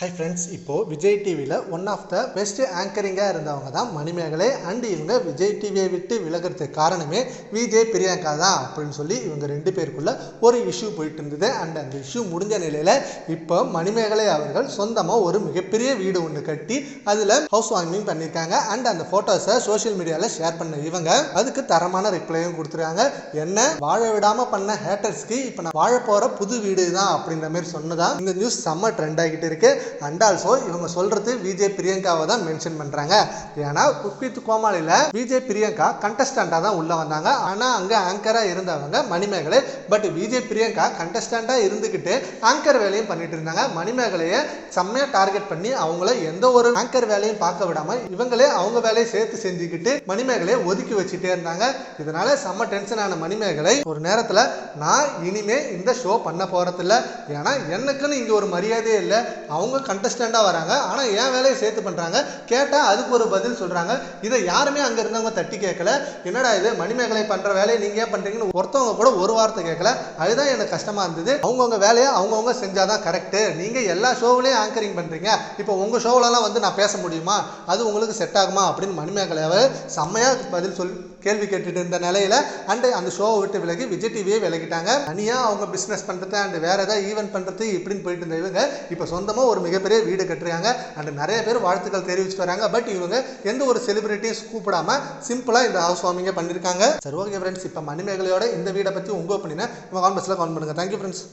Hi friends, இப்போது விஜய் டிவியில் one of the best ஆங்கரிங்காக இருந்தவங்க தான் மணிமேகலை. அண்ட் இவங்க விஜய் டிவியை விட்டு விலகிறதுக்கு காரணமே விஜய் பிரியங்கா தான் அப்படின்னு சொல்லி இவங்க ரெண்டு பேருக்குள்ள ஒரு இஷ்யூ போயிட்டு இருந்தது. அண்ட் அந்த இஷ்யூ முடிஞ்ச நிலையில் இப்போ மணிமேகலை அவர்கள் சொந்தமாக ஒரு மிகப்பெரிய வீடு ஒன்று கட்டி அதில் ஹவுஸ் வார்மிங் பண்ணியிருக்காங்க. அண்ட் அந்த ஃபோட்டோஸை சோஷியல் மீடியாவில் ஷேர் பண்ண இவங்க அதுக்கு தரமான ரிப்ளையும் கொடுத்துருக்காங்க. என்ன வாழ விடாமல் பண்ண ஹேட்டர்ஸ்க்கு இப்போ நான் வாழ போகிற புது வீடு தான் அப்படின்ற மாதிரி சொன்னதான் இந்த நியூஸ் செம்ம ட்ரெண்ட் ஆகிட்டு இருக்கு. அண்ட் ஆல்சோ இவங்க சொல்றது விஜய் பிரியங்காவை தான் மென்ஷன் பண்றாங்க. ஏன்னா குக் வித் கோமாளில விஜய் பிரியங்கா கண்டஸ்டண்டா தான் உள்ள வந்தாங்க. ஆனா அங்க ஆங்கரா இருந்தவங்க மணிமேகலை. பட் விஜய் பிரியங்கா கண்டஸ்டண்டா இருந்துகிட்டு ஆங்கர் வேலையும் பண்ணிட்டு இருந்தாங்க. மணிமேகலையை செம்மையா டார்கெட் பண்ணி அவங்கள எந்த ஒரு ஆங்கர் வேலையும் பார்க்க விடாம இவங்களே அவங்க வேலையை சேர்த்து செஞ்சுக்கிட்டு மணிமேகலையை ஒதுக்கி வச்சுட்டே இருந்தாங்க. இதனால செம்ம டென்ஷன் ஆன மணிமேகலை ஒரு நேரத்துல நான் இனிமே இந்த ஷோ பண்ண போறதில்ல, ஏன்னா எனக்குன்னு இங்க ஒரு மரியாதையே இல்லை, அவங்க கண்டஸ்டண்டா வராங்க ஆனா என் வேலையை சேர்த்து பண்றாங்க, கேட்டா அதுக்கு ஒரு பதில் சொல்றாங்க. இதை யாருமே அங்க இருந்தவங்க தட்டி கேட்கல. என்னடா இது மணிமேகலை பண்ற வேலையை நீங்க ஏன் பண்றீங்கன்னு ஒருத்தவங்க கூட ஒரு வார்த்தை கேட்கல. அதுதான் எனக்கு கஷ்டமா இருந்தது. அவங்கவுங்க வேலையை அவங்கவுங்க செஞ்சாதான் கரெக்ட். நீங்க எல்லா ஷோவிலையும் ஆங்கரிங் பண்றீங்க, இப்போ உங்க ஷோவிலலாம் வந்து நான் பேச முடியுமா, அது உங்களுக்கு செட் ஆகுமா அப்படின்னு மணிமேகலை செம்மையா பதில் சொல்லி கேள்வி கேட்டுட்டு இருந்த நிலையில அண்ட் அந்த ஷோவை விட்டு விலகி விஜய் டிவியே விலகிட்டாங்க. தனியா அவங்க பிசினஸ் பண்றது அண்ட் வேற ஏதாவது ஈவென்ட் பண்றது இப்படின்னு போயிட்டு இருந்த இவங்க இப்போ சொந்தமா ஒரு மிகப்பெரிய வீடு கட்டுறாங்க. அண்ட் நிறைய பேர் வாழ்த்துக்கள் தெரிவிச்சுட்டு வராங்க. பட் இவங்க எந்த ஒரு செலிபிரிட்டிஸ் கூப்பிடாம சிம்பிளா இந்த ஹவுஸ் வார்மிங்கை பண்ணிருக்காங்க. சரி, ஓகே ஃப்ரெண்ட்ஸ், இப்போ மணிமேகலையோட இந்த வீடை பத்தி உங்க ஒப்பீனியனை நம்ம காமெண்ட்ஸ்ல கமெண்ட் பண்ணுங்க. Thank you friends.